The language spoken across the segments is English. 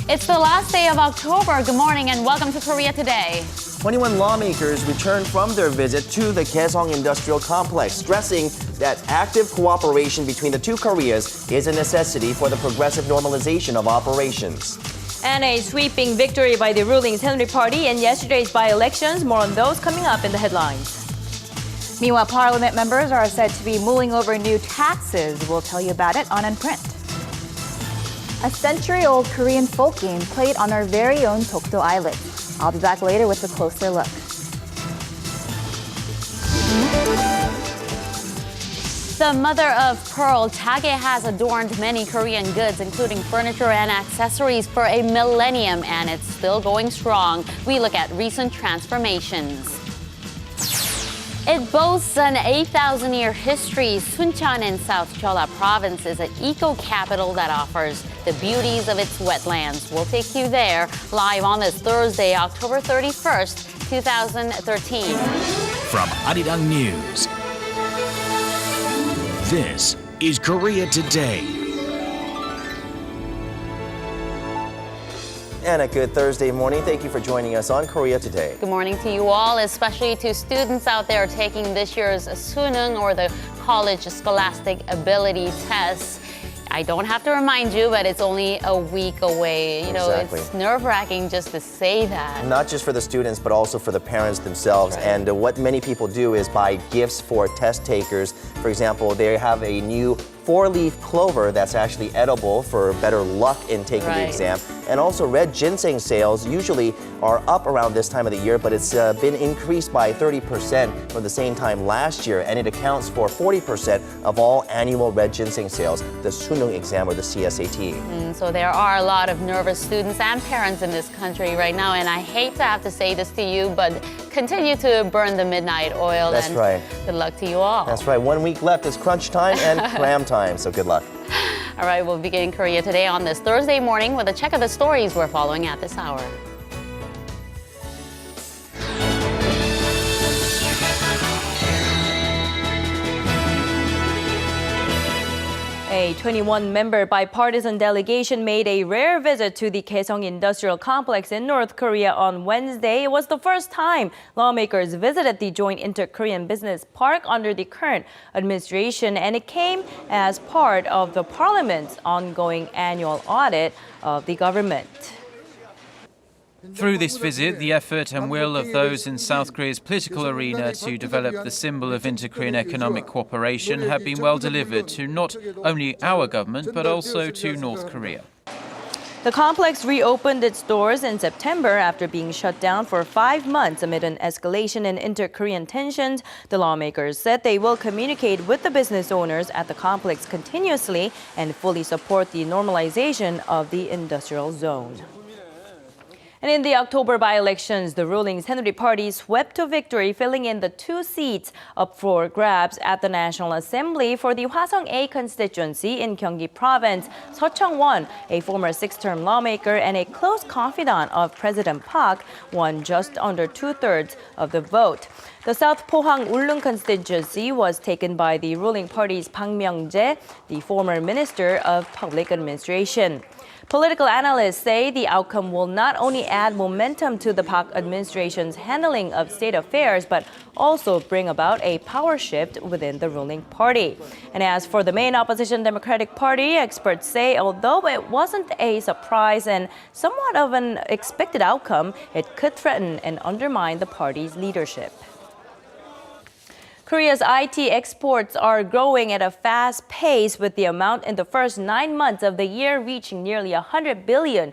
It's the last day of October. Good morning and welcome to Korea Today. 21 lawmakers returned from their visit to the Kaesong Industrial Complex, stressing that active cooperation between the two Koreas is a necessity for the progressive normalization of operations. And a sweeping victory by the ruling Saenuri Party in yesterday's by-elections. More on those coming up in the headlines. Meanwhile, parliament members are said to be mulling over new taxes. We'll tell you about it on Unprint. A century-old Korean folk game played on our very own Dokdo Island. I'll be back later with a closer look. The mother of pearl, Tage, has adorned many Korean goods, including furniture and accessories, for a millennium, and it's still going strong. We look at recent transformations. It boasts an 8,000-year history. Suncheon in South Jeolla Province is an eco-capital that offers the beauties of its wetlands. We'll take you there live on this Thursday, October 31st, 2013. From Arirang News, this is Korea Today. And a good Thursday morning. Thank you for joining us on Korea Today. Good morning to you all, especially to students out there taking this year's Suneung, or the College Scholastic Ability Test. I don't have to remind you, but it's only a week away. You know, Exactly. It's nerve-wracking just to say that. Not just for the students, but also for the parents themselves. Right. And what many people do is buy gifts for test takers. For example, they have a new 4-leaf clover that's actually edible for better luck in taking the Right. exam. And also red ginseng sales usually are up around this time of the year, but it's been increased by 30% from the same time last year, and it accounts for 40% of all annual red ginseng sales, the Suneung exam or the CSAT. So there are a lot of nervous students and parents in this country right now, and I hate to have to say this to you, but continue to burn the midnight oil. That's and right. Good luck to you all. That's right. 1 week left. It's crunch time and cram time, so good luck. All right, we'll begin Korea Today on this Thursday morning with a check of the stories we're following at this hour. A 21-member bipartisan delegation made a rare visit to the Kaesong Industrial Complex in North Korea on Wednesday. It was the first time lawmakers visited the joint inter-Korean business park under the current administration, and it came as part of the parliament's ongoing annual audit of the government. Through this visit, the effort and will of those in South Korea's political arena to develop the symbol of inter-Korean economic cooperation have been well delivered to not only our government, but also to North Korea. The complex reopened its doors in September after being shut down for 5 months amid an escalation in inter-Korean tensions. The lawmakers said they will communicate with the business owners at the complex continuously and fully support the normalization of the industrial zone. And in the October by-elections, the ruling Saenuri Party swept to victory, filling in the 2 seats up for grabs at the National Assembly. For the Hwasong A constituency in Gyeonggi Province, Seo Chung-won, a former 6-term lawmaker and a close confidant of President Park, won just under 2/3 of the vote. The South Pohang-Ulleung constituency was taken by the ruling party's Bang Myung-jae, the former Minister of Public Administration. Political analysts say the outcome will not only add momentum to the Park administration's handling of state affairs, but also bring about a power shift within the ruling party. And as for the main opposition Democratic Party, experts say although it wasn't a surprise and somewhat of an expected outcome, it could threaten and undermine the party's leadership. Korea's IT exports are growing at a fast pace, with the amount in the first 9 months of the year reaching nearly $100 billion.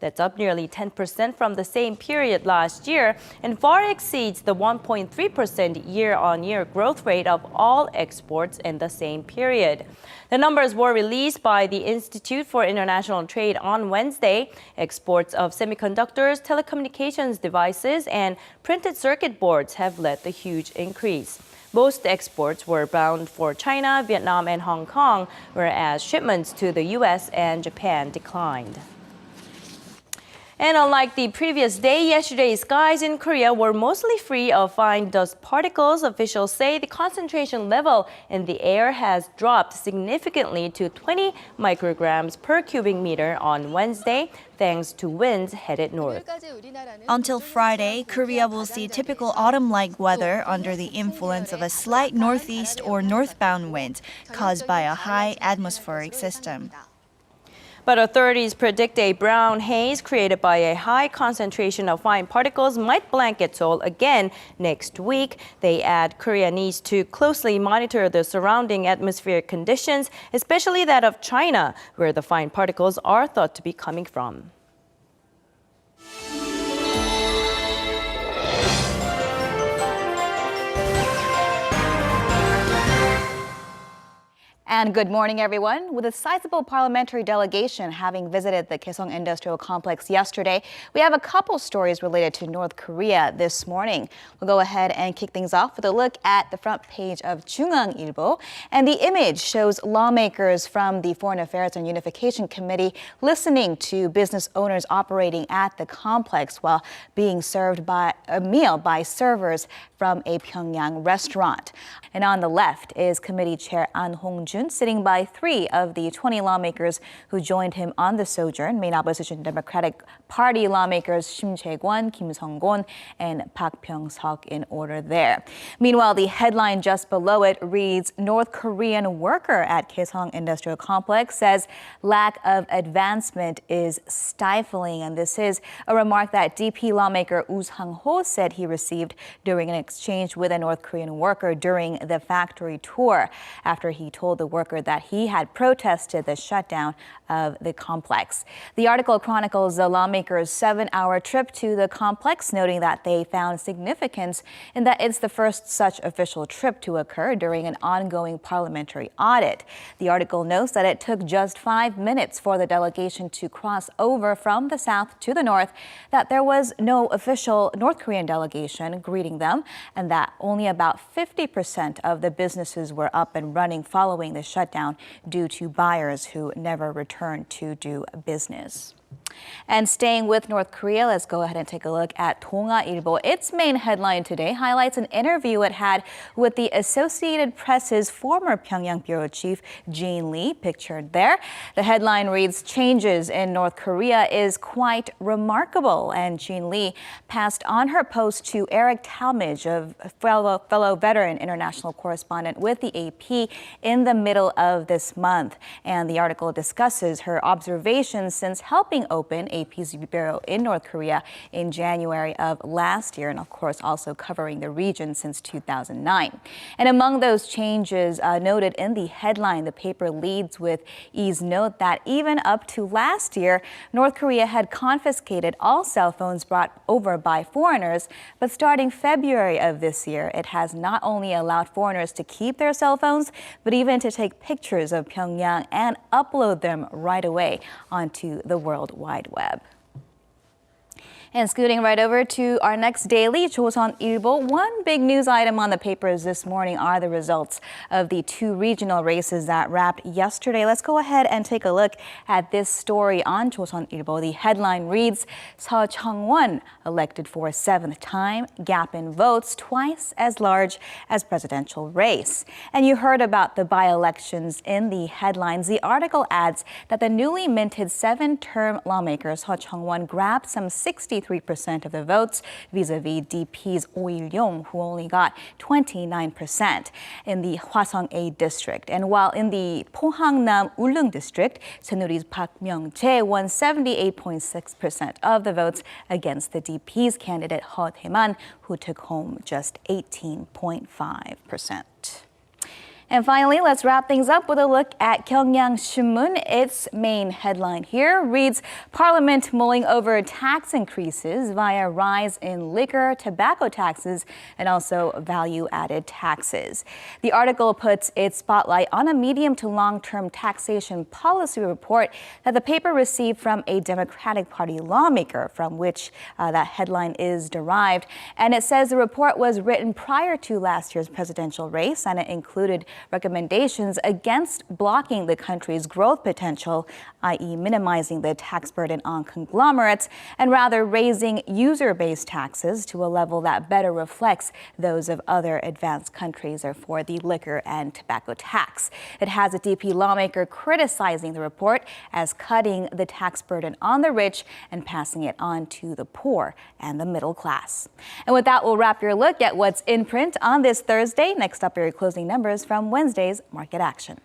That's up nearly 10% from the same period last year and far exceeds the 1.3% year-on-year growth rate of all exports in the same period. The numbers were released by the Institute for International Trade on Wednesday. Exports of semiconductors, telecommunications devices, and printed circuit boards have led the huge increase. Most exports were bound for China, Vietnam, and Hong Kong, whereas shipments to the U.S. and Japan declined. And unlike the previous day, yesterday's skies in Korea were mostly free of fine dust particles. Officials say the concentration level in the air has dropped significantly to 20 micrograms per cubic meter on Wednesday, thanks to winds headed north. Until Friday, Korea will see typical autumn-like weather under the influence of a slight northeast or northbound wind caused by a high atmospheric system. But authorities predict a brown haze created by a high concentration of fine particles might blanket Seoul again next week. They add Korea needs to closely monitor the surrounding atmospheric conditions, especially that of China, where the fine particles are thought to be coming from. And good morning, everyone. With a sizable parliamentary delegation having visited the Kaesong Industrial Complex yesterday, we have a couple stories related to North Korea this morning. We'll go ahead and kick things off with a look at the front page of 중앙일보. And the image shows lawmakers from the Foreign Affairs and Unification Committee listening to business owners operating at the complex while being served by a meal by servers from a Pyongyang restaurant. And on the left is Committee Chair An Hong-jun sitting by 3 of the 20 lawmakers who joined him on the sojourn. Main opposition Democratic Party lawmakers Shim Jae-kwon, Kim Sung-gon, and Park Pyong-seok in order there. Meanwhile, the headline just below it reads, North Korean worker at Kaesong Industrial Complex says lack of advancement is stifling. And this is a remark that DP lawmaker Woo Sang-ho said he received during an exchange with a North Korean worker during the factory tour, after he told the worker that he had protested the shutdown of the complex. The article chronicles the lawmakers' 7-hour trip to the complex, noting that they found significance in that it's the first such official trip to occur during an ongoing parliamentary audit. The article notes that it took just 5 minutes for the delegation to cross over from the south to the north, that there was no official North Korean delegation greeting them, and that only about 50% of the businesses were up and running following the shutdown due to buyers who never returned to do business. And staying with North Korea, let's go ahead and take a look at 동아일보. Its main headline today highlights an interview it had with the Associated Press's former Pyongyang bureau chief, Jean Lee, pictured there. The headline reads, changes in North Korea is quite remarkable. And Jean Lee passed on her post to Eric Talmadge, a fellow veteran international correspondent with the AP, in the middle of this month. And the article discusses her observations since helping open AP's bureau in North Korea in January of last year, and of course also covering the region since 2009. And among those changes noted in the headline, the paper leads with E's note that even up to last year, North Korea had confiscated all cell phones brought over by foreigners, but starting February of this year, it has not only allowed foreigners to keep their cell phones, but even to take pictures of Pyongyang and upload them right away onto the World Wide Web. And scooting right over to our next daily, 조선일보. One big news item on the papers this morning are the results of the 2 regional races that wrapped yesterday. Let's go ahead and take a look at this story on 조선일보. The headline reads, Seo Chung-won elected for a 7th time, gap in votes twice as large as presidential race. And you heard about the by-elections in the headlines. The article adds that the newly minted 7-term lawmaker Seo Chung-won grabbed some 63% of the votes vis-a-vis DP's Oh Il-yong, who only got 29% in the Hwasong-A district. And while in the Pohangnam Ulleung district, 새누리's Park Myung-jae won 78.6% of the votes against the DP's candidate Ho Tae-man, who took home just 18.5%. And finally, let's wrap things up with a look at Gyeongyang Shinmun. Its main headline here reads, Parliament mulling over tax increases via rise in liquor, tobacco taxes, and also value-added taxes. The article puts its spotlight on a medium to long-term taxation policy report that the paper received from a Democratic Party lawmaker, from which that headline is derived. And it says the report was written prior to last year's presidential race, and it included recommendations against blocking the country's growth potential, i.e. minimizing the tax burden on conglomerates, and rather raising user-based taxes to a level that better reflects those of other advanced countries or for the liquor and tobacco tax. It has a DP lawmaker criticizing the report as cutting the tax burden on the rich and passing it on to the poor and the middle class. And with that, we'll wrap your look at what's in print on this Thursday. Next up are your closing numbers from Wednesday's market action.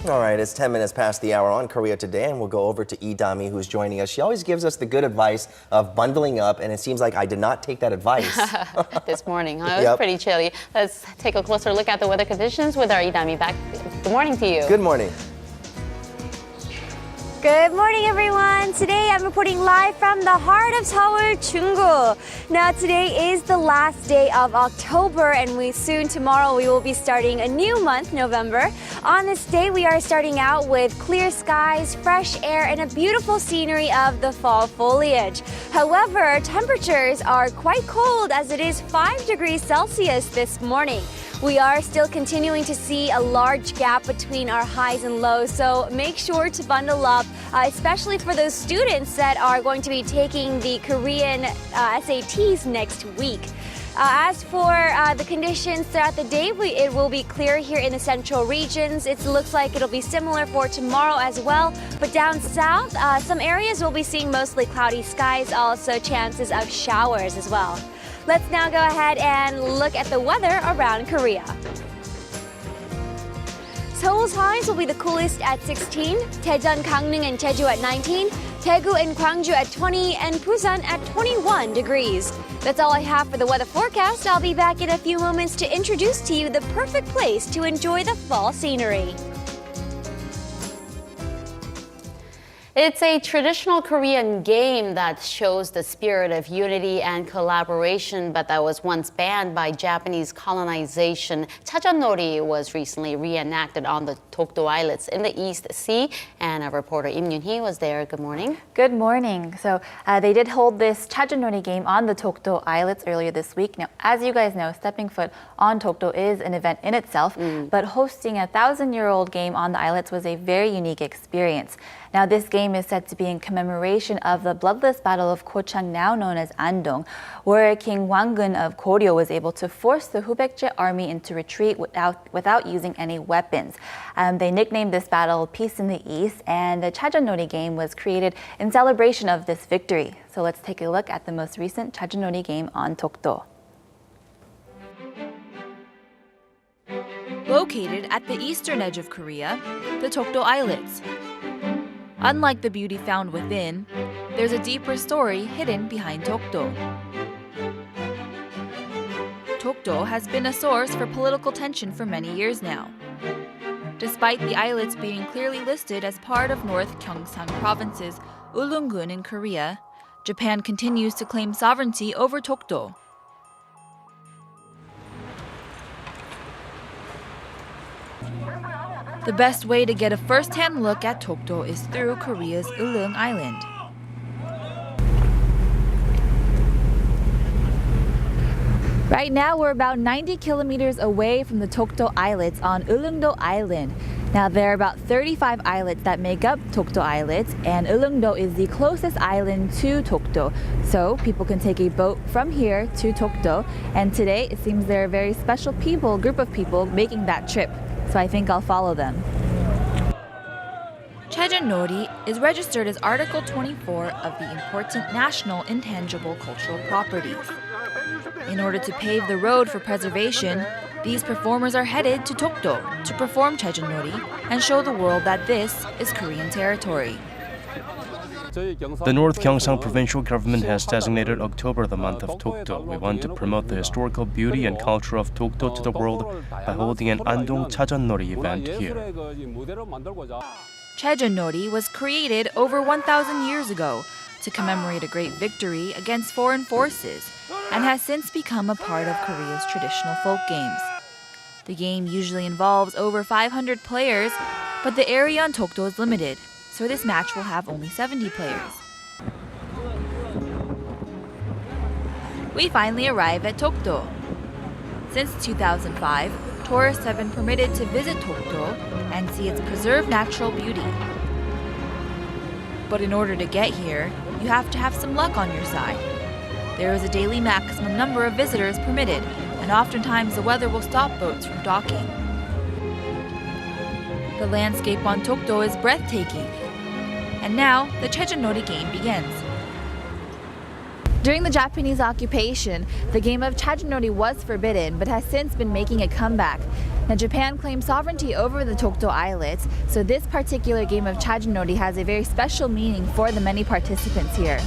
All right, it's 10 minutes past the hour on Korea Today, and we'll go over to Idami, who's joining us. She always gives us the good advice of bundling up, and it seems like I did not take that advice. This morning, huh? It was pretty chilly. Let's take a closer look at the weather conditions with our Idami back. Good morning to you. Good morning. Good morning, everyone. Today I'm reporting live from the heart of Seoul, Chunggu. Now, today is the last day of October, and tomorrow we will be starting a new month, November. On this day, we are starting out with clear skies, fresh air, and a beautiful scenery of the fall foliage. However, temperatures are quite cold as it is 5 degrees Celsius this morning. We are still continuing to see a large gap between our highs and lows, so make sure to bundle up, especially for those students that are going to be taking the Korean SATs next week. As for the conditions throughout the day, it will be clear here in the central regions. It looks like it'll be similar for tomorrow as well. But down south, some areas will be seeing mostly cloudy skies, also chances of showers as well. Let's now go ahead and look at the weather around Korea. Seoul's highs will be the coolest at 16, Daejeon, Gangneung, and Jeju at 19, Daegu and Gwangju at 20, and Busan at 21 degrees. That's all I have for the weather forecast. I'll be back in a few moments to introduce to you the perfect place to enjoy the fall scenery. It's a traditional Korean game that shows the spirit of unity and collaboration, but that was once banned by Japanese colonization. Chajeonnori was recently reenacted on the Dokdo Islets in the East Sea, and our reporter Im Yoon-hee was there. Good morning. Good morning. So they did hold this Chajeonnori game on the Dokdo Islets earlier this week. Now, as you guys know, stepping foot on Dokdo is an event in itself, but hosting a 1,000-year-old game on the islets was a very unique experience. Now, this game is said to be in commemoration of the bloodless Battle of Gochang, now known as Andong, where King Hwanggun of Goryeo was able to force the Hubekje army into retreat without using any weapons. They nicknamed this battle Peace in the East, and the Chajeonnori game was created in celebration of this victory. So let's take a look at the most recent Chajeonnori game on Dokdo. Located at the eastern edge of Korea, the Dokdo Islets. Unlike the beauty found within, there's a deeper story hidden behind Dokdo. Dokdo has been a source for political tension for many years now. Despite the islets being clearly listed as part of North Gyeongsang Province's Ulleung-gun in Korea, Japan continues to claim sovereignty over Dokdo. The best way to get a first-hand look at Dokdo is through Korea's Ulleung Island. Right now, we're about 90 kilometers away from the Dokdo Islets on Ulleung-do Island. Now, there are about 35 islets that make up Dokdo Islets, and Ulleung-do is the closest island to Dokdo. So people can take a boat from here to Dokdo, and today it seems there are very special group of people making that trip. So I think I'll follow them. Chajeonnori is registered as Article 24 of the Important National Intangible Cultural Properties. In order to pave the road for preservation, these performers are headed to Dokdo to perform Chajeonnori and show the world that this is Korean territory. The North Gyeongsang provincial government has designated October the month of Tokdo. We want to promote the historical beauty and culture of Tokdo to the world by holding an Andong Chajeonnori event here. Chajeonnori was created over 1,000 years ago to commemorate a great victory against foreign forces and has since become a part of Korea's traditional folk games. The game usually involves over 500 players, but the area on Tokdo is limited, so this match will have only 70 players. We finally arrive at Tokdo. Since 2005, tourists have been permitted to visit Tokdo and see its preserved natural beauty. But in order to get here, you have to have some luck on your side. There is a daily maximum number of visitors permitted, and oftentimes the weather will stop boats from docking. The landscape on Tokdo is breathtaking. And now, the Chajeonnori game begins. During the Japanese occupation, the game of Chajeonnori was forbidden but has since been making a comeback. Now, Japan claimed sovereignty over the Tokdo Islets, so this particular game of Chajeonnori has a very special meaning for the many participants here.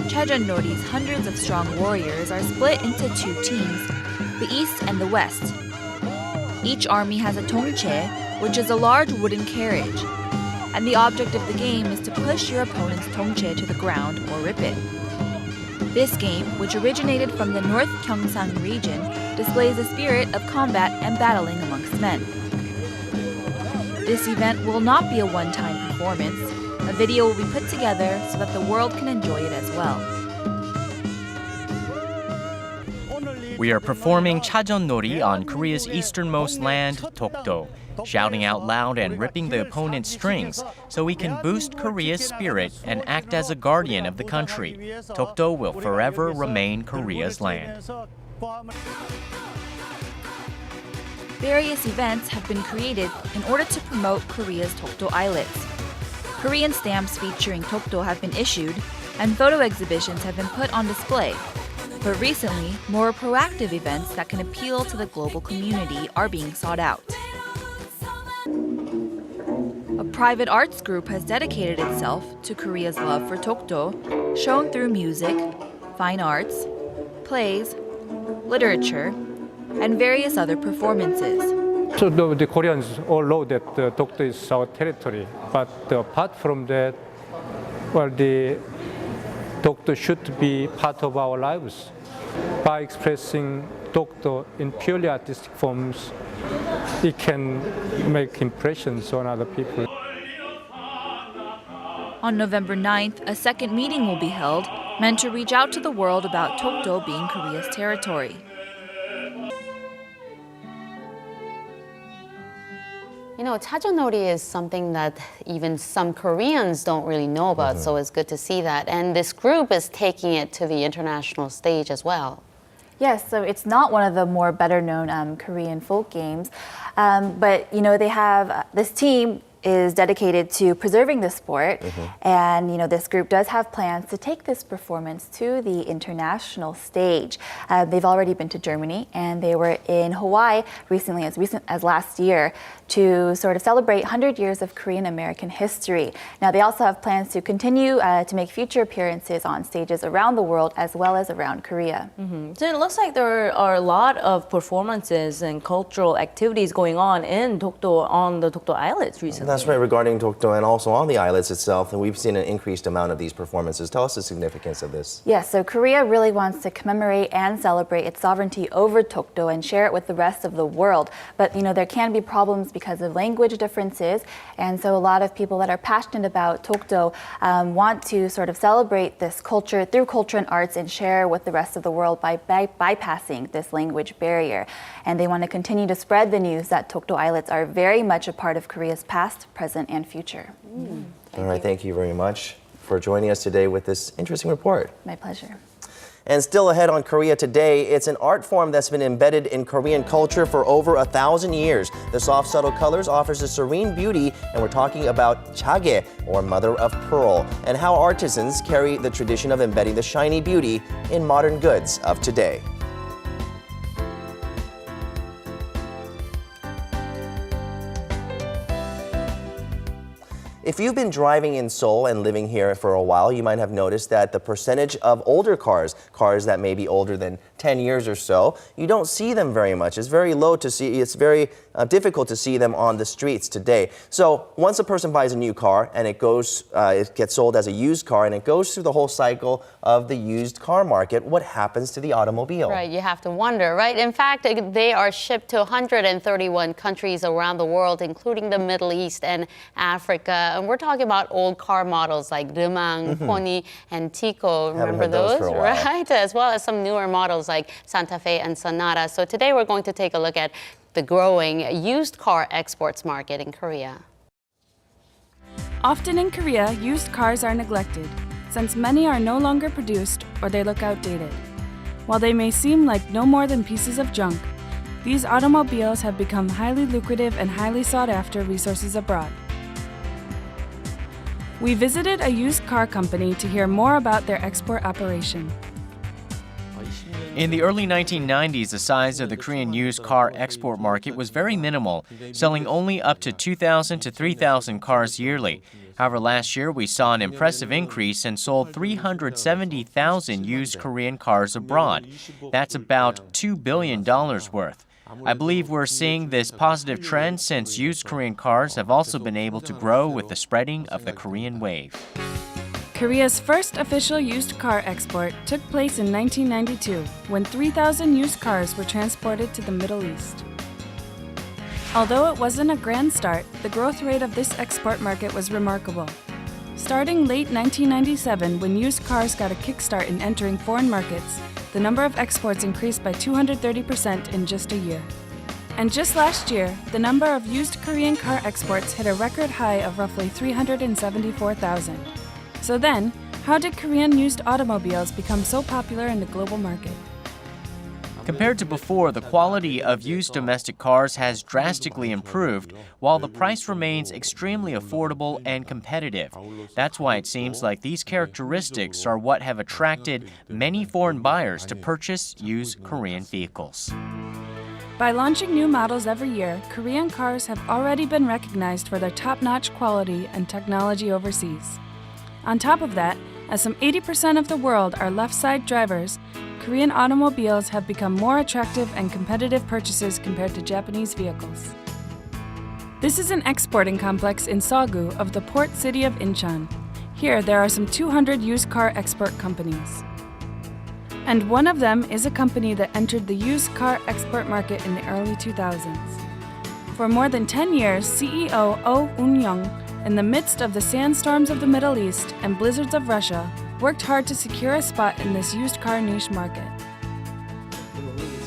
Chajeonnori's hundreds of strong warriors are split into two teams, the East and the West. Each army has a tongche, which is a large wooden carriage, and the object of the game is to push your opponent's tongche to the ground or rip it. This game, which originated from the North Gyeongsang region, displays the spirit of combat and battling amongst men. This event will not be a one-time performance. A video will be put together so that the world can enjoy it as well. We are performing Chajeonnori on Korea's easternmost land, Tokdo, shouting out loud and ripping the opponent's strings so we can boost Korea's spirit and act as a guardian of the country. Tokdo will forever remain Korea's land. Various events have been created in order to promote Korea's Tokdo Islets. Korean stamps featuring Tokdo have been issued, and photo exhibitions have been put on display. But recently, more proactive events that can appeal to the global community are being sought out. A private arts group has dedicated itself to Korea's love for Tokdo, shown through music, fine arts, plays, literature, and various other performances. So the Koreans all know that Tokdo is our territory, but apart from that, well, the Tokdo should be part of our lives. By expressing Tokdo in purely artistic forms, it can make impressions on other people. On November 9th, a second meeting will be held, meant to reach out to the world about Tokdo being Korea's territory. You know, Chajeonnori is something that even some Koreans don't really know about, so it's good to see that. And this group is taking it to the international stage as well. Yes, so it's not one of the more better known Korean folk games, but you know, they have this team is dedicated to preserving the sport, and you know, this group does have plans to take this performance to the international stage. They've already been to Germany, and they were in Hawaii recent as last year to sort of celebrate 100 years of Korean American history. Now, they also have plans to continue to make future appearances on stages around the world as well as around Korea. So it looks like there are a lot of performances and cultural activities going on in Tokdo, on the Tokdo Islets recently. That's right, regarding Tokdo and also on the islets itself, and we've seen an increased amount of these performances. Tell us the significance of this. Yes, so Korea really wants to commemorate and celebrate its sovereignty over Tokdo and share it with the rest of the world. But you know, there can be problems because of language differences, and so a lot of people that are passionate about Tokdo want to sort of celebrate this culture through culture and arts and share with the rest of the world by bypassing this language barrier. And they want to continue to spread the news that Tokdo Islets are very much a part of Korea's past, present, and future. All right, thank you very much for joining us today with this interesting report. My pleasure. And still ahead on Korea Today, it's an art form that's been embedded in Korean culture for over 1,000 years. The soft, subtle colors offers a serene beauty, and we're talking about jage, or mother of pearl, and how artisans carry the tradition of embedding the shiny beauty in modern goods of today. If you've been driving in Seoul and living here for a while, you might have noticed that the percentage of older cars that may be older than 10 years or so, you don't see them very much. It's very low to see. It's very difficult to see them on the streets today. So once a person buys a new car and it gets sold as a used car and it goes through the whole cycle of the used car market, what happens to the automobile? Right, you have to wonder, right? In fact, they are shipped to 131 countries around the world, including the Middle East and Africa. And we're talking about old car models like Arirang, Pony, and Tico. Remember those? Right? As well as some newer models like Santa Fe and Sonata. So today we're going to take a look at the growing used car exports market in Korea. Often in Korea, used cars are neglected, since many are no longer produced or they look outdated. While they may seem like no more than pieces of junk, these automobiles have become highly lucrative and highly sought-after resources abroad. We visited a used car company to hear more about their export operation. In the early 1990s, the size of the Korean used car export market was very minimal, selling only up to 2,000 to 3,000 cars yearly. However, last year we saw an impressive increase and sold 370,000 used Korean cars abroad. That's about $2 billion worth. I believe we're seeing this positive trend since used Korean cars have also been able to grow with the spreading of the Korean wave. Korea's first official used car export took place in 1992, when 3,000 used cars were transported to the Middle East. Although it wasn't a grand start, the growth rate of this export market was remarkable. Starting late 1997, when used cars got a kickstart in entering foreign markets, the number of exports increased by 230% in just a year. And just last year, the number of used Korean car exports hit a record high of roughly 374,000. So then, how did Korean used automobiles become so popular in the global market? Compared to before, the quality of used domestic cars has drastically improved, while the price remains extremely affordable and competitive. That's why it seems like these characteristics are what have attracted many foreign buyers to purchase used Korean vehicles. By launching new models every year, Korean cars have already been recognized for their top-notch quality and technology overseas. On top of that, as some 80% of the world are left-side drivers, Korean automobiles have become more attractive and competitive purchases compared to Japanese vehicles. This is an exporting complex in Seogu of the port city of Incheon. Here, there are some 200 used car export companies. And one of them is a company that entered the used car export market in the early 2000s. For more than 10 years, CEO Oh Un-young, in the midst of the sandstorms of the Middle East and blizzards of Russia, worked hard to secure a spot in this used car niche market.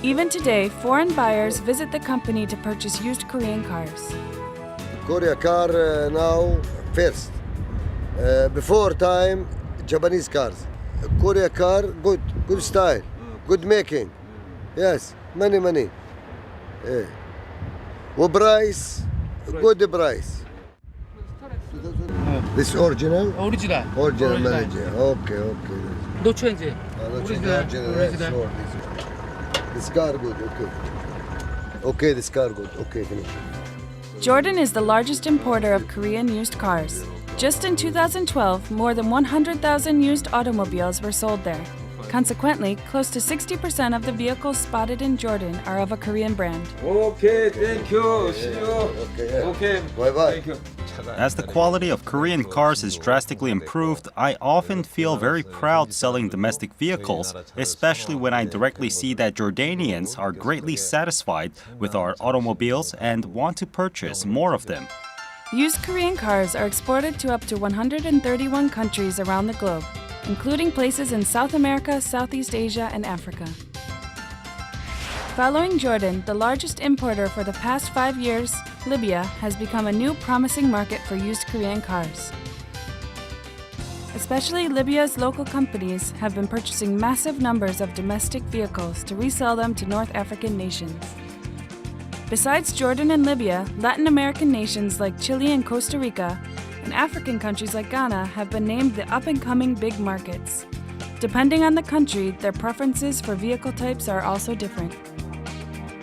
Even today, foreign buyers visit the company to purchase used Korean cars. Korea car now first. Before time, Japanese cars. Korea car, good style, good making. Yes, money. What price? Good price. This original? Original manager. Okay. No change. Original. This car good. Okay, this car good. Okay, finish. Jordan is the largest importer of Korean used cars. Just in 2012, more than 100,000 used automobiles were sold there. Consequently, close to 60% of the vehicles spotted in Jordan are of a Korean brand. Okay, thank you. See you. Okay. Bye-bye. Thank you. As the quality of Korean cars has drastically improved, I often feel very proud selling domestic vehicles, especially when I directly see that Jordanians are greatly satisfied with our automobiles and want to purchase more of them. Used Korean cars are exported to up to 131 countries around the globe, including places in South America, Southeast Asia, and Africa. Following Jordan, the largest importer for the past 5 years, Libya has become a new promising market for used Korean cars. Especially Libya's local companies have been purchasing massive numbers of domestic vehicles to resell them to North African nations. Besides Jordan and Libya, Latin American nations like Chile and Costa Rica, and African countries like Ghana have been named the up-and-coming big markets. Depending on the country, their preferences for vehicle types are also different.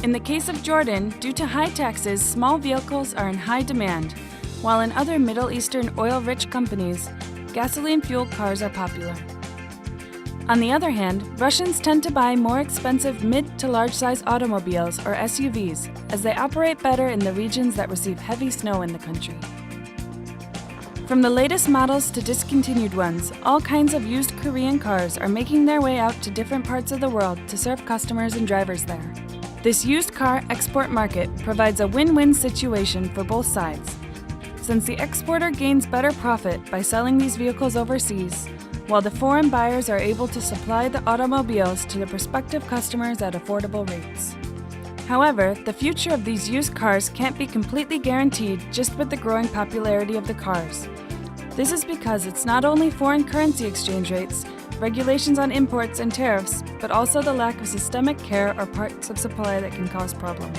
In the case of Jordan, due to high taxes, small vehicles are in high demand, while in other Middle Eastern oil-rich companies, gasoline-fueled cars are popular. On the other hand, Russians tend to buy more expensive mid to large-size automobiles, or SUVs, as they operate better in the regions that receive heavy snow in the country. From the latest models to discontinued ones, all kinds of used Korean cars are making their way out to different parts of the world to serve customers and drivers there. This used car export market provides a win-win situation for both sides, since the exporter gains better profit by selling these vehicles overseas, while the foreign buyers are able to supply the automobiles to the prospective customers at affordable rates. However, the future of these used cars can't be completely guaranteed just with the growing popularity of the cars. This is because it's not only foreign currency exchange rates, regulations on imports and tariffs, but also the lack of systemic care or parts of supply that can cause problems.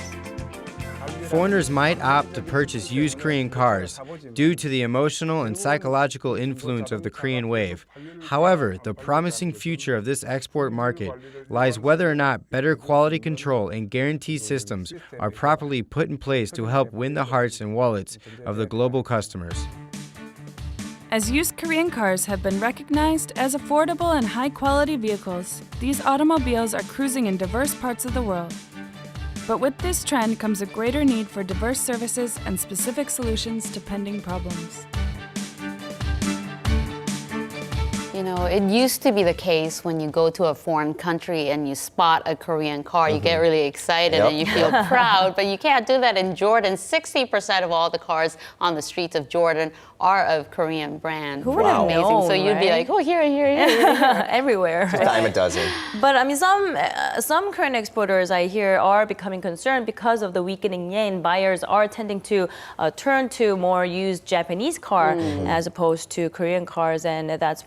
Foreigners might opt to purchase used Korean cars due to the emotional and psychological influence of the Korean wave. However, the promising future of this export market lies whether or not better quality control and guarantee systems are properly put in place to help win the hearts and wallets of the global customers. As used Korean cars have been recognized as affordable and high-quality vehicles, these automobiles are cruising in diverse parts of the world. But with this trend comes a greater need for diverse services and specific solutions to pending problems. You know, it used to be the case when you go to a foreign country and you spot a Korean car, you get really excited and you feel proud, but you can't do that in Jordan. 60% of all the cars on the streets of Jordan are of Korean brand. Who would have known, So you'd be like, oh, here, everywhere. Just dime a dozen. But I mean, some Korean exporters I hear are becoming concerned because of the weakening yen. Buyers are tending to turn to more used Japanese car as opposed to Korean cars, and that's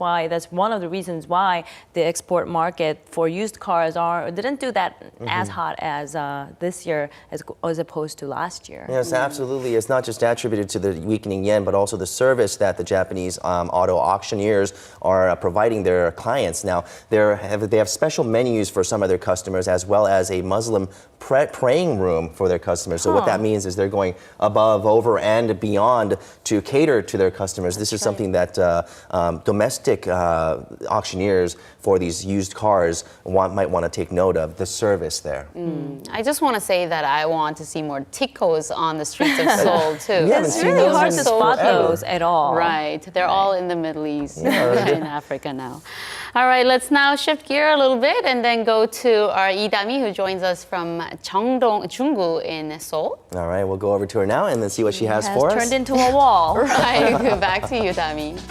one of the reasons why the export market for used cars didn't do that as hot as this year as opposed to last year. Yes, absolutely. It's not just attributed to the weakening yen, but also the service that the Japanese auto auctioneers are providing their clients. Now, they have special menus for some of their customers, as well as a Muslim praying room for their customers. So what that means is they're going above, over, and beyond to cater to their customers. This is something that domestic auctioneers for these used cars might want to take note of, the service there. I just want to say that I want to see more ticos on the streets of Seoul, too. It's really hard to spot those at all. Right. They're all in the Middle East and in Africa now. All right, let's now shift gear a little bit and then go to our Lee-Dami, who joins us from Cheongdong, Junggu in Seoul. All right, we'll go over to her now and then see what she has for us. Turned into a wall. Right, back to you, Dami.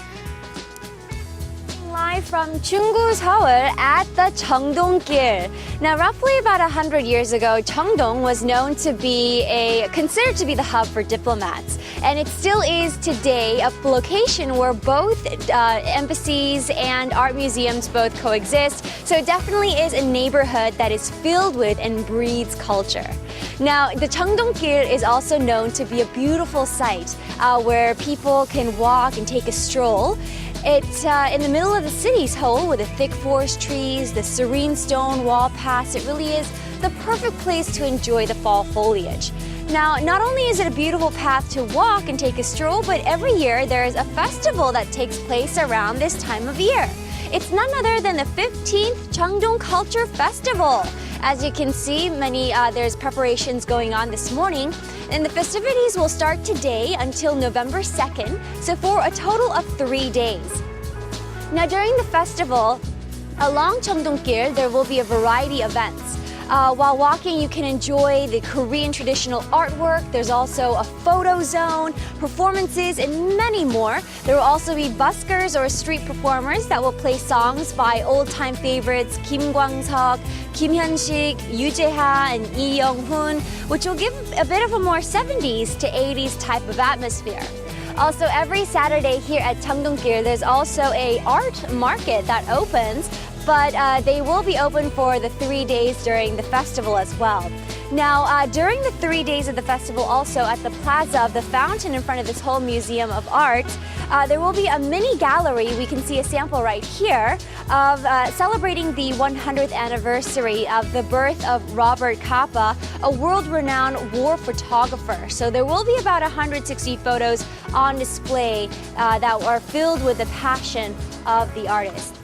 Live from Junggu, Seoul at the Cheongdong-gil. Now, roughly about 100 years ago, Cheongdong was known to be considered to be the hub for diplomats. And it still is today a location where both embassies and art museums both coexist. So it definitely is a neighborhood that is filled with and breeds culture. Now, the Cheongdong-gil is also known to be a beautiful site where people can walk and take a stroll. It's in the middle of the city, Seoul, with the thick forest trees, the serene stone wall paths. It really is the perfect place to enjoy the fall foliage. Now, not only is it a beautiful path to walk and take a stroll, but every year there is a festival that takes place around this time of year. It's none other than the 15th Cheongdong Culture Festival. As you can see, there's preparations going on this morning, and the festivities will start today until November 2nd, so for a total of 3 days. Now, during the festival, along Cheongdong-gil, there will be a variety of events. While walking, you can enjoy the Korean traditional artwork. There's also a photo zone, performances, and many more. There will also be buskers or street performers that will play songs by old-time favorites Kim Kwang-seok, Kim Hyun-sik, Yoo Jae-ha, and Lee Young-hoon, which will give a bit of a more 70s to 80s type of atmosphere. Also, every Saturday here at Cheongdong-gil, there's also a art market that opens, but they will be open for the 3 days during the festival as well. Now, during the 3 days of the festival, also at the plaza of the fountain in front of this whole museum of art, there will be a mini gallery. We can see a sample right here of celebrating the 100th anniversary of the birth of Robert Capa, a world-renowned war photographer. So there will be about 160 photos on display that are filled with the passion of the artist.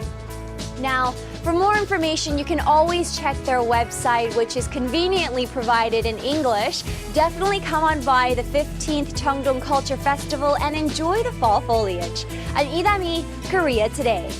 Now, for more information, you can always check their website, which is conveniently provided in English. Definitely come on by the 15th Cheongdong Culture Festival and enjoy the fall foliage. I'm Idami, Korea Today.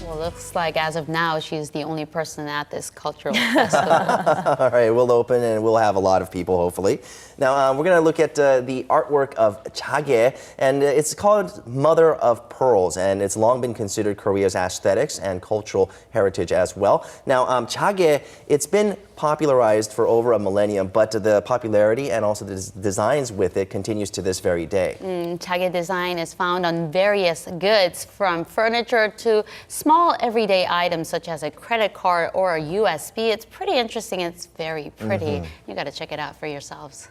Well, looks like as of now, she's the only person at this cultural festival. All right, we'll open and we'll have a lot of people, hopefully. Now, we're going to look at the artwork of jage, and it's called Mother of Pearls, and it's long been considered Korea's aesthetics and cultural heritage as well. Now, jage, it's been popularized for over a millennium, but the popularity and also the designs with it continues to this very day. Jage design is found on various goods, from furniture to small everyday items such as a credit card or a USB. It's pretty interesting. It's very pretty. You got to check it out for yourselves.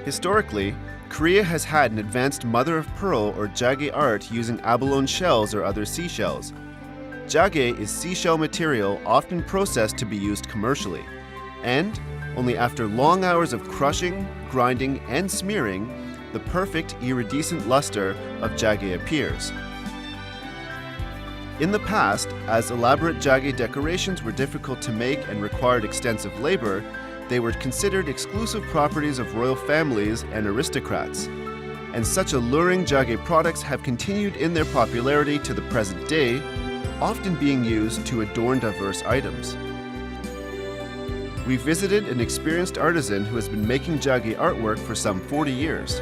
Historically, Korea has had an advanced mother-of-pearl or jage art using abalone shells or other seashells. Jage is seashell material often processed to be used commercially, and only after long hours of crushing, grinding, and smearing, the perfect iridescent luster of jage appears. In the past, as elaborate jage decorations were difficult to make and required extensive labor, they were considered exclusive properties of royal families and aristocrats. And such alluring jage products have continued in their popularity to the present day, often being used to adorn diverse items. We visited an experienced artisan who has been making jage artwork for some 40 years.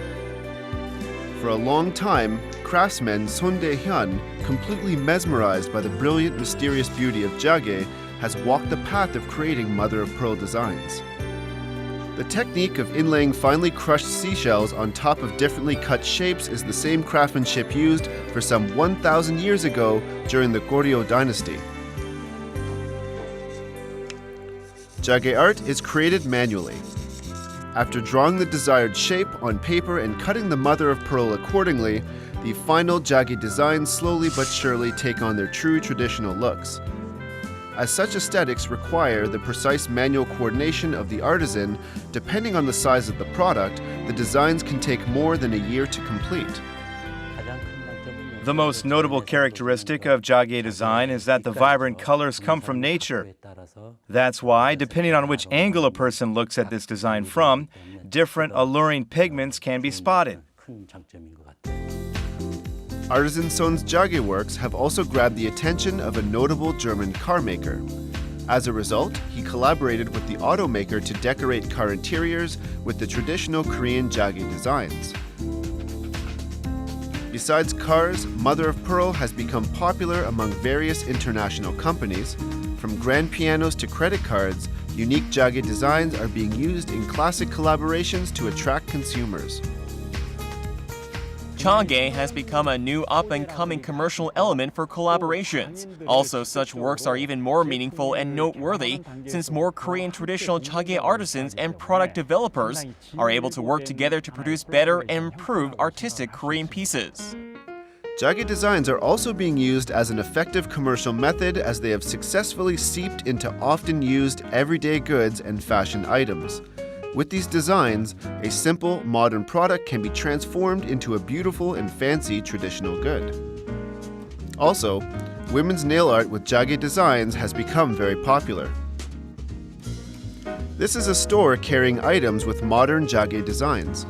For a long time, craftsman Son Dae-hyun, completely mesmerized by the brilliant, mysterious beauty of jage, has walked the path of creating mother-of-pearl designs. The technique of inlaying finely crushed seashells on top of differently cut shapes is the same craftsmanship used for some 1,000 years ago during the Goryeo dynasty. Jage art is created manually. After drawing the desired shape on paper and cutting the mother-of-pearl accordingly, the final jage designs slowly but surely take on their true traditional looks. As such aesthetics require the precise manual coordination of the artisan, depending on the size of the product, the designs can take more than a year to complete. The most notable characteristic of jage design is that the vibrant colors come from nature. That's why, depending on which angle a person looks at this design from, different alluring pigments can be spotted. Artisan Son's jage works have also grabbed the attention of a notable German car maker. As a result, he collaborated with the automaker to decorate car interiors with the traditional Korean jage designs. Besides cars, mother-of-pearl has become popular among various international companies. From grand pianos to credit cards, unique jage designs are being used in classic collaborations to attract consumers. Jage has become a new up-and-coming commercial element for collaborations. Also, such works are even more meaningful and noteworthy since more Korean traditional jage artisans and product developers are able to work together to produce better and improved artistic Korean pieces. Jage designs are also being used as an effective commercial method as they have successfully seeped into often used everyday goods and fashion items. With these designs, a simple, modern product can be transformed into a beautiful and fancy traditional good. Also, women's nail art with jage designs has become very popular. This is a store carrying items with modern jage designs.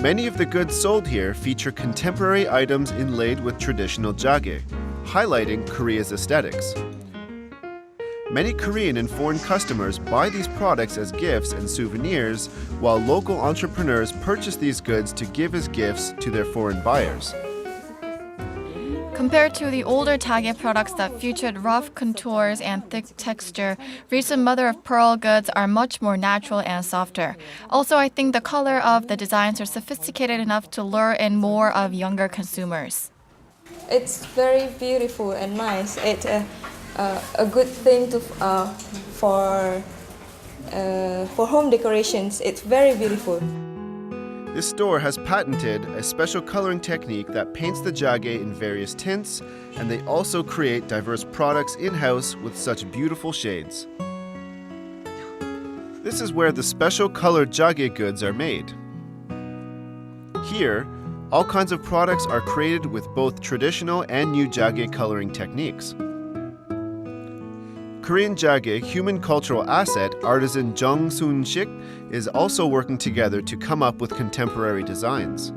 Many of the goods sold here feature contemporary items inlaid with traditional jage, highlighting Korea's aesthetics. Many Korean and foreign customers buy these products as gifts and souvenirs, while local entrepreneurs purchase these goods to give as gifts to their foreign buyers. Compared to the older jage products that featured rough contours and thick texture, recent mother-of-pearl goods are much more natural and softer. Also, I think the color of the designs are sophisticated enough to lure in more of younger consumers. It's very beautiful and nice. It's a good thing for home decorations. It's very beautiful. This store has patented a special coloring technique that paints the jage in various tints, and they also create diverse products in-house with such beautiful shades. This is where the special colored jage goods are made. Here, all kinds of products are created with both traditional and new jage coloring techniques. Korean jage human cultural asset artisan Jung Soon-sik is also working together to come up with contemporary designs.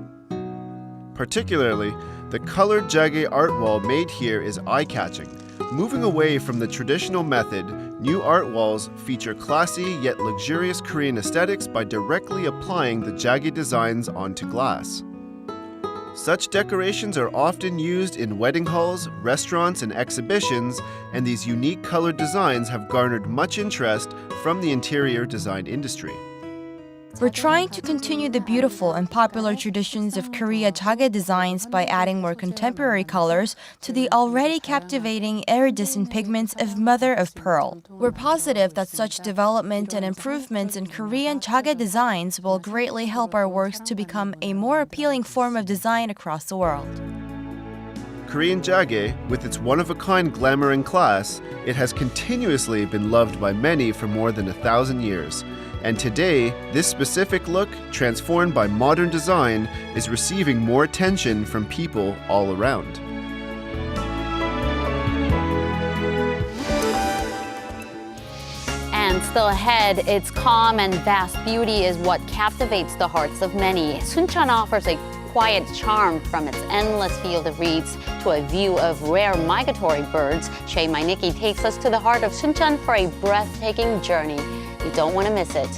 Particularly, the colored jage art wall made here is eye-catching. Moving away from the traditional method, new art walls feature classy yet luxurious Korean aesthetics by directly applying the jage designs onto glass. Such decorations are often used in wedding halls, restaurants, and exhibitions, and these unique colored designs have garnered much interest from the interior design industry. We're trying to continue the beautiful and popular traditions of Korea jage designs by adding more contemporary colors to the already captivating iridescent pigments of mother of pearl. We're positive that such development and improvements in Korean jage designs will greatly help our works to become a more appealing form of design across the world. Korean jage, with its one-of-a-kind glamour and class, it has continuously been loved by many for more than 1,000 years. And today, this specific look, transformed by modern design, is receiving more attention from people all around. And still ahead, its calm and vast beauty is what captivates the hearts of many. Suncheon offers a quiet charm from its endless field of reeds to a view of rare migratory birds. Shay My Nikki takes us to the heart of Suncheon for a breathtaking journey. You don't want to miss it.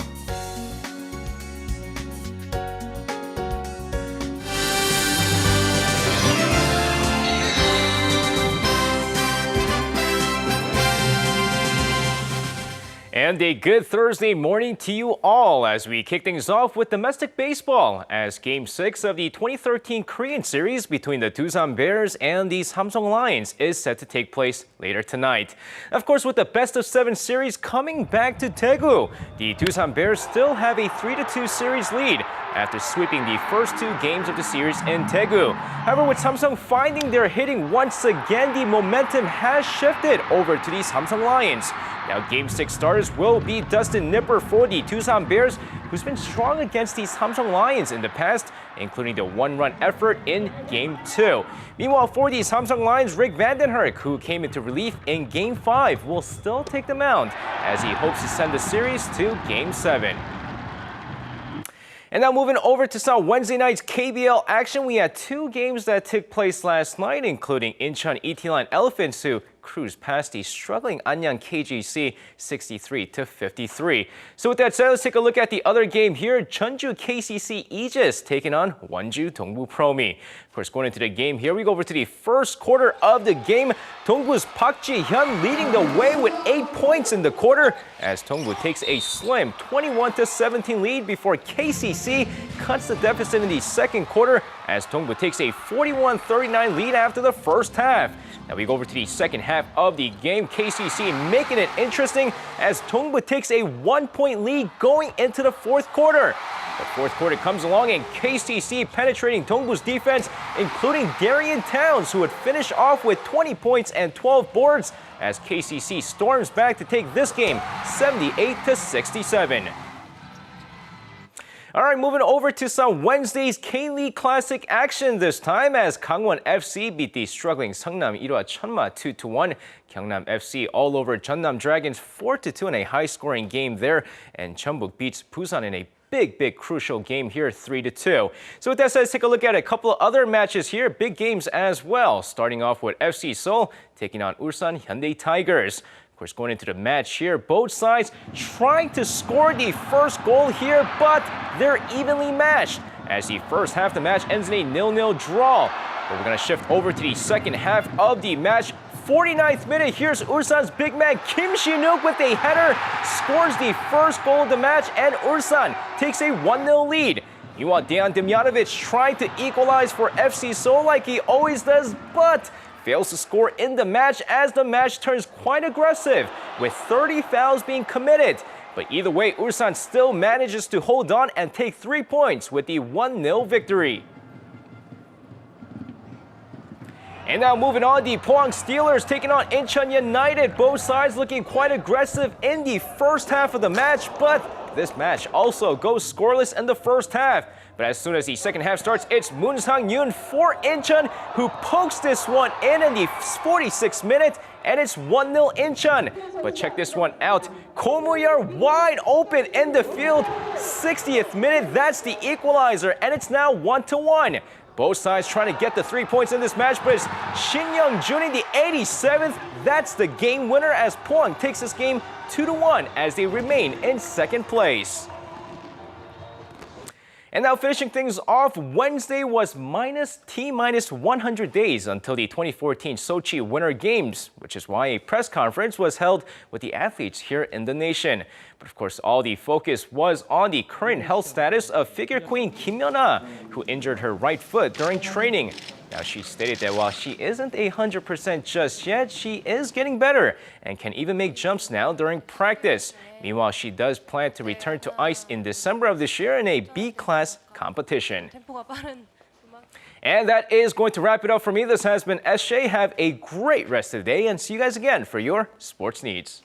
And a good Thursday morning to you all as we kick things off with domestic baseball as Game 6 of the 2013 Korean series between the Doosan Bears and the Samsung Lions is set to take place later tonight. Of course, with the best-of-7 series coming back to Daegu, the Doosan Bears still have a 3-2 series lead after sweeping the first 2 games of the series in Daegu. However, with Samsung finding their hitting once again, the momentum has shifted over to the Samsung Lions. Now, Game 6 starters will be Dustin Nipper for the Doosan Bears, who's been strong against the Samsung Lions in the past, including the one-run effort in Game 2. Meanwhile, for the Samsung Lions, Rick Vandenherk, who came into relief in Game 5, will still take the mound as he hopes to send the series to Game 7. And now moving over to some Wednesday night's KBL action, we had 2 games that took place last night, including Incheon ET-Line Elephants, who cruised past the struggling Anyang KGC 63-53. So with that said, let's take a look at the other game here. Jeonju KCC Aegis taking on Wonju Dongbu Promi. Of course, going into the game here, we go over to the first quarter of the game. Dongbu's Park Ji-hyun leading the way with 8 points in the quarter as Dongbu takes a slim 21-17 lead before KCC cuts the deficit in the second quarter as Dongbu takes a 41-39 lead after the first half. Now we go over to the second half of the game. KCC making it interesting as Dongbu takes a 1-point lead going into the fourth quarter. The fourth quarter comes along and KCC penetrating Dongbu's defense, including Darian Towns, who would finish off with 20 points and 12 boards as KCC storms back to take this game 78-67. All right, moving over to some Wednesday's K-League Classic action this time as Gangwon FC beat the struggling Seongnam Ilhwa Cheonma 2-1. Gyeongnam FC all over Jeonnam Dragons 4-2 in a high-scoring game there, and Jeonbuk beats Busan in a big crucial game here 3-2. So with that said, let's take a look at a couple of other matches here, big games as well. Starting off with FC Seoul taking on Ulsan Hyundai Tigers. Of course, going into the match here, both sides trying to score the first goal here, but they're evenly matched as the first half of the match ends in a 0-0 draw. But we're going to shift over to the second half of the match. 49th minute, here's Ulsan's big man Kim Shin-wook with a header, scores the first goal of the match, and Ulsan takes a 1-0 lead. Meanwhile, Dejan Demjanovic trying to equalize for FC Seoul like he always does, but fails to score in the match as the match turns quite aggressive, with 30 fouls being committed. But either way, Ulsan still manages to hold on and take 3 points with the 1-0 victory. And now moving on, the Pohang Steelers taking on Incheon United. Both sides looking quite aggressive in the first half of the match, but this match also goes scoreless in the first half. But as soon as the second half starts, it's Moon Sang-yoon for Incheon who pokes this one in the 46th minute, and it's 1-0 Incheon. But check this one out. Ko Mu-yeol wide open in the field. 60th minute, that's the equalizer, and it's now 1-1. Both sides trying to get the 3 points in this match, but it's Shin Young-jun in the 87th. That's the game winner as Pohang takes this game 2-1 as they remain in second place. And now finishing things off, Wednesday was minus 100 days until the 2014 Sochi Winter Games, which is why a press conference was held with the athletes here in the nation. But of course, all the focus was on the current health status of figure queen Kim Yeon-ah, who injured her right foot during training. Now, she stated that while she isn't 100% just yet, she is getting better and can even make jumps now during practice. Meanwhile, she does plan to return to ice in December of this year in a B-class competition. And that is going to wrap it up for me. This has been SJ. Have a great rest of the day and see you guys again for your sports needs.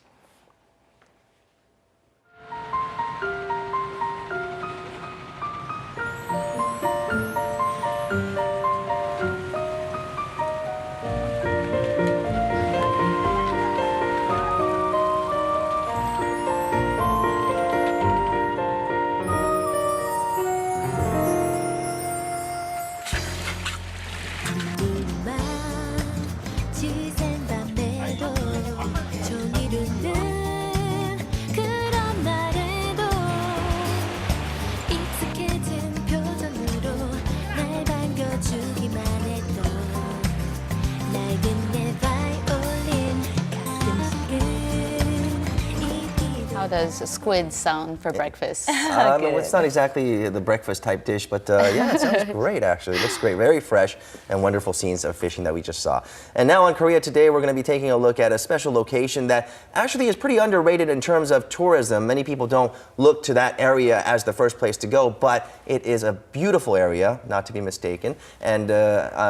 How does squid sound for breakfast? It's not exactly the breakfast type dish, but yeah, it sounds great actually. It looks great. Very fresh and wonderful scenes of fishing that we just saw. And now on Korea Today, we're going to be taking a look at a special location that actually is pretty underrated in terms of tourism. Many people don't look to that area as the first place to go, but it is a beautiful area, not to be mistaken. And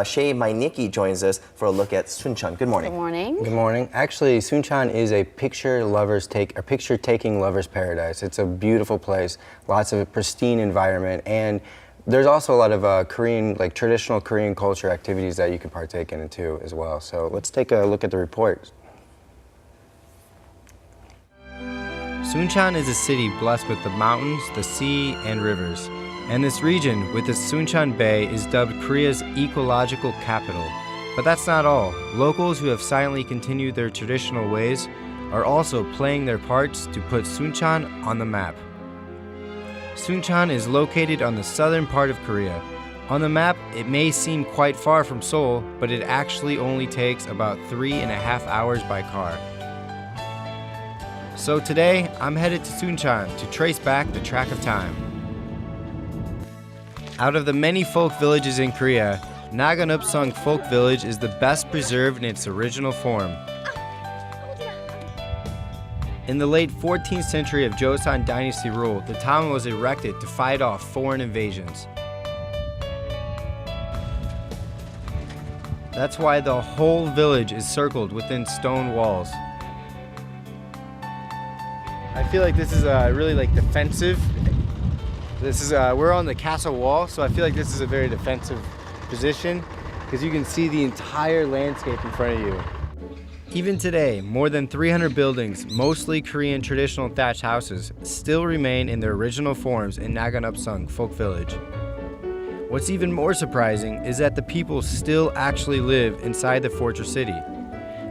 Shea Mainiki joins us for a look at Suncheon. Good morning. Good morning. Good morning. Actually, Suncheon is a picture-taking lover's paradise. It's a beautiful place, lots of pristine environment, and there's also a lot of Korean, like traditional Korean culture activities that you can partake in too as well. So let's take a look at the report. Suncheon is a city blessed with the mountains, the sea, and rivers. And this region, with its Suncheon Bay, is dubbed Korea's ecological capital. But that's not all. Locals who have silently continued their traditional ways are also playing their parts to put Suncheon on the map. Suncheon is located on the southern part of Korea. On the map, it may seem quite far from Seoul, but it actually only takes about 3.5 hours by car. So today, I'm headed to Suncheon to trace back the track of time. Out of the many folk villages in Korea, Naganupsung Folk Village is the best preserved in its original form. In the late 14th century of Joseon Dynasty rule, the town was erected to fight off foreign invasions. That's why the whole village is circled within stone walls. I feel like this is really like defensive. We're on the castle wall, so I feel like this is a very defensive position because you can see the entire landscape in front of you. Even today, more than 300 buildings, mostly Korean traditional thatched houses, still remain in their original forms in Naganupsung Folk Village. What's even more surprising is that the people still actually live inside the fortress city.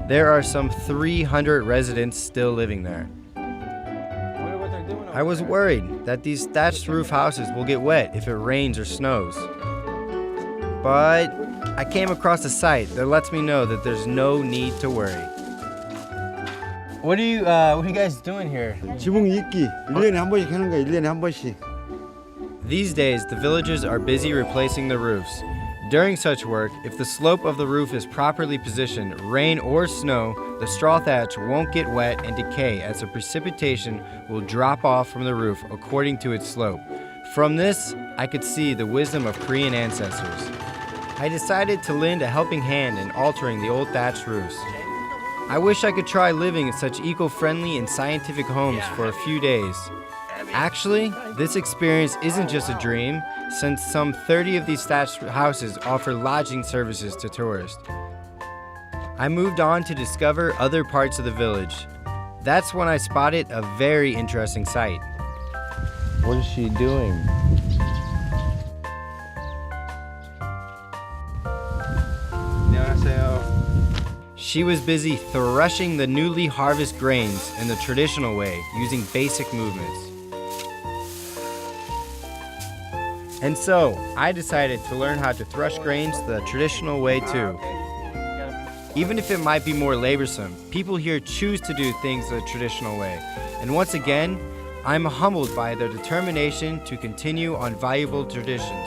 There are some 300 residents still living there. I was worried that these thatched roof houses will get wet if it rains or snows. But I came across a site that lets me know that there's no need to worry. What are you guys doing here? 지붕 이끼 1년에 한 번씩 하는 거야. 1년에 한 번씩. These days, the villagers are busy replacing the roofs. During such work, if the slope of the roof is properly positioned, rain or snow, the straw thatch won't get wet and decay as the precipitation will drop off from the roof according to its slope. From this, I could see the wisdom of Korean ancestors. I decided to lend a helping hand in altering the old thatched roofs. I wish I could try living in such eco-friendly and scientific homes for a few days. Actually, this experience isn't just a dream, since some 30 of these thatched houses offer lodging services to tourists. I moved on to discover other parts of the village. That's when I spotted a very interesting sight. What is she doing? She was busy threshing the newly harvested grains in the traditional way, using basic movements. And so, I decided to learn how to thresh grains the traditional way too. Even if it might be more laborsome, people here choose to do things the traditional way. And once again, I'm humbled by their determination to continue on valuable traditions.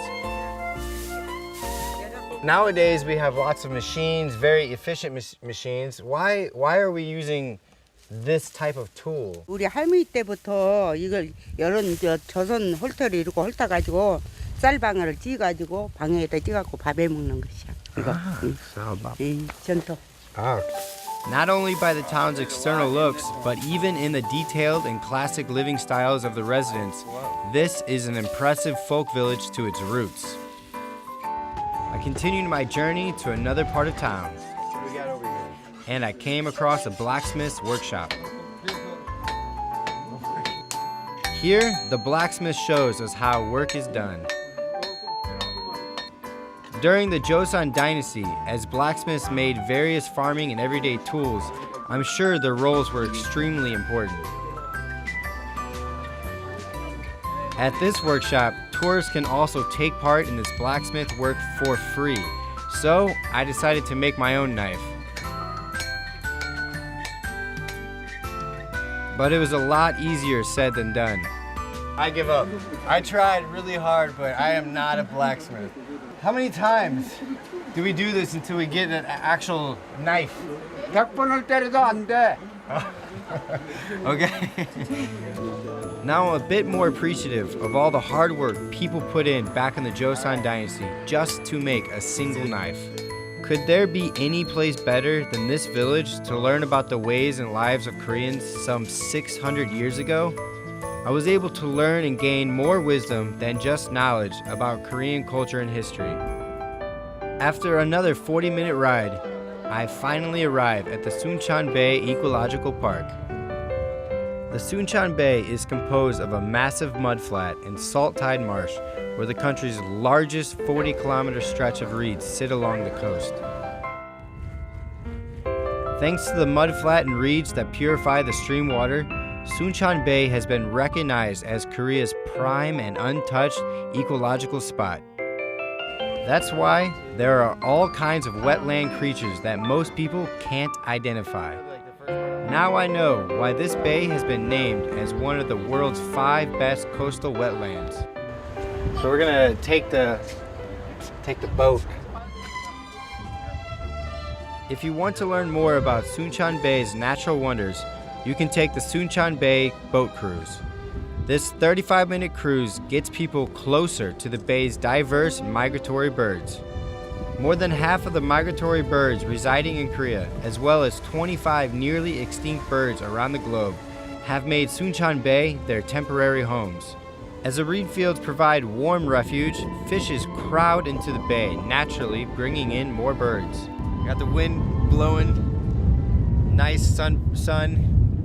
Nowadays, we have lots of machines, very efficient machines. Why are we using this type of tool? 우리 할머니 때부터 이걸 이런 조선 홀터를 이렇게 홀터가지고 쌀방울을 찌가지고 방에다 찌갖고 밥에 먹는 것이야. 이거. 전통. Not only by the town's external looks, but even in the detailed and classic living styles of the residents, this is an impressive folk village to its roots. I continued my journey to another part of town, and I came across a blacksmith's workshop. Here, the blacksmith shows us how work is done. During the Joseon dynasty, as blacksmiths made various farming and everyday tools, I'm sure their roles were extremely important. At this workshop, tourists can also take part in this blacksmith work for free. So, I decided to make my own knife. But it was a lot easier said than done. I give up. I tried really hard, but I am not a blacksmith. How many times do we do this until we get an actual knife? 100번을 때려도 안 돼. Okay. Now I'm a bit more appreciative of all the hard work people put in back in the Joseon dynasty just to make a single knife. Could there be any place better than this village to learn about the ways and lives of Koreans some 600 years ago? I was able to learn and gain more wisdom than just knowledge about Korean culture and history. After another 40-minute ride, I finally arrived at the Suncheon Bay Ecological Park. The Suncheon Bay is composed of a massive mudflat and salt-tide marsh where the country's largest 40-kilometer stretch of reeds sit along the coast. Thanks to the mudflat and reeds that purify the stream water, Suncheon Bay has been recognized as Korea's prime and untouched ecological spot. That's why there are all kinds of wetland creatures that most people can't identify. Now I know why this bay has been named as one of the world's 5 best coastal wetlands. So we're gonna take the boat. If you want to learn more about Suncheon Bay's natural wonders, you can take the Suncheon Bay boat cruise. This 35-minute cruise gets people closer to the bay's diverse migratory birds. More than half of the migratory birds residing in Korea, as well as 25 nearly extinct birds around the globe, have made Suncheon Bay their temporary homes. As the reed fields provide warm refuge, fishes crowd into the bay, naturally bringing in more birds. Got the wind blowing, nice sun,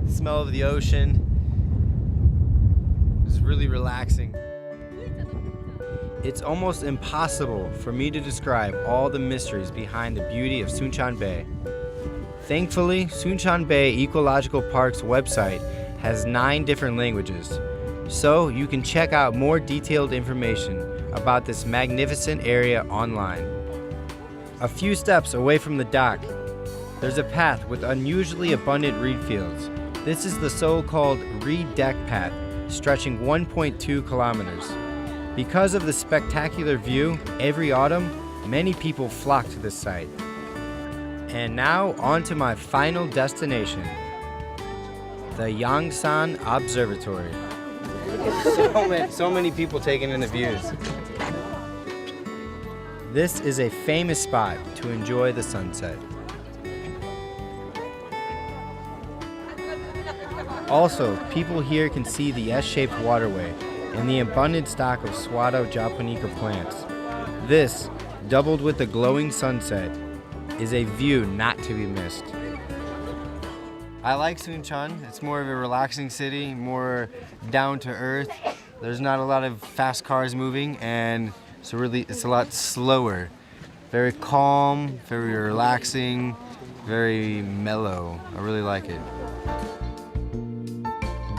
smell of the ocean. It's really relaxing. It's almost impossible for me to describe all the mysteries behind the beauty of Suncheon Bay. Thankfully, Suncheon Bay Ecological Park's website has 9 different languages, so you can check out more detailed information about this magnificent area online. A few steps away from the dock, there's a path with unusually abundant reed fields. This is the so-called reed deck path, stretching 1.2 kilometers. Because of the spectacular view, every autumn, many people flock to this site. And now, on to my final destination, the Yangsan Observatory. So many people taking in the views. This is a famous spot to enjoy the sunset. Also, people here can see the S-shaped waterway and the abundant stock of Swado japonica plants. This, doubled with the glowing sunset, is a view not to be missed. I like Suncheon. It's more of a relaxing city, more down to earth. There's not a lot of fast cars moving, and it's a lot slower. Very calm, very relaxing, very mellow. I really like it.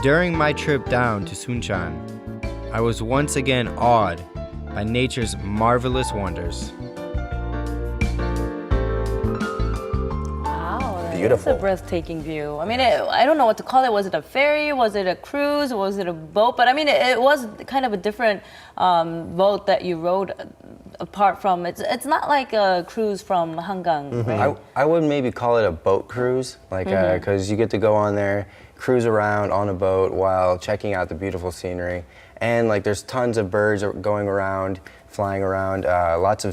During my trip down to Suncheon, I was once again awed by nature's marvelous wonders. Beautiful. It's a breathtaking view. I mean, I don't know what to call it. Was it a ferry? Was it a cruise? Was it a boat? But I mean, it was kind of a different boat that you rode. Apart from it's not like a cruise from Hangang. Right? I would maybe call it a boat cruise, like because you get to go on there, cruise around on a boat while checking out the beautiful scenery, and like there's tons of birds going around, flying around, lots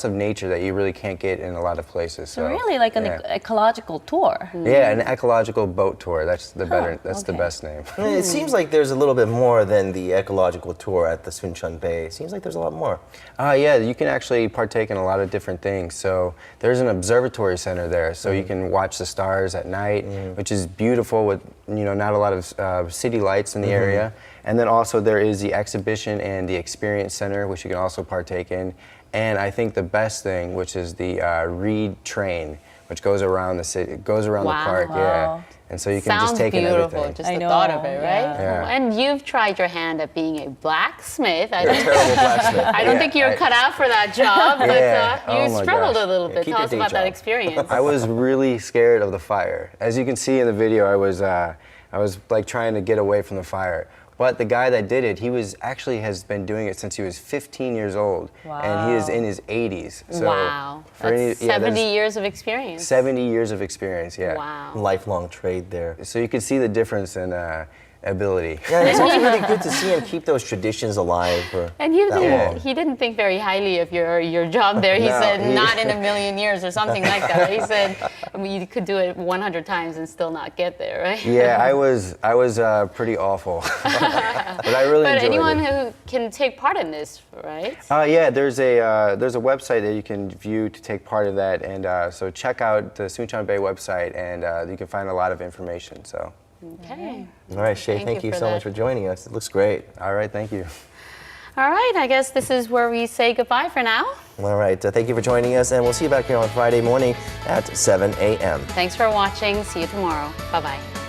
of nature that you really can't get in a lot of places. So really like an ecological tour. Yeah, an ecological boat tour. That's the the best name. It seems like there's a little bit more than the ecological tour at the Suncheon Bay. It seems like there's a lot more. Yeah, you can actually partake in a lot of different things. So there's an observatory center there, so you can watch the stars at night, which is beautiful with not a lot of city lights in the area. And then also there is the exhibition and the experience center, which you can also partake in. And I think the best thing, which is the Reed train, which goes around the city, goes around the park. Yeah. And so you can just take in everything. Sounds beautiful, just the thought of it, right? Yeah. And you've tried your hand at being a blacksmith. You're a terrible blacksmith. I don't think you're cut out for that job, but you struggled a little bit. Keep Tell your us day about that job. experience. I was really scared of the fire. As you can see in the video, I was like trying to get away from the fire. But the guy that did it, he has been doing it since he was 15 years old. Wow. And he is in his 80s. So wow. That's 70 years of experience. 70 years of experience, yeah. Wow. Lifelong trade there. So you can see the difference in ability. Yeah, it's also really good to see him keep those traditions alive for And he didn't think very highly of your job there. He said, not in a million years or something like that. He said, you could do it 100 times and still not get there, right? Yeah, I was pretty awful. But I really enjoyed anyone it. who can take part in this, right? Yeah, there's a website that you can view to take part of that, and so check out the Suncheon Bay website, and you can find a lot of information. So. Okay. All right, Shay, thank you so much for joining us. It looks great. All right, thank you. All right, I guess this is where we say goodbye for now. All right, thank you for joining us, and we'll see you back here on Friday morning at 7 a.m. Thanks for watching. See you tomorrow. Bye-bye.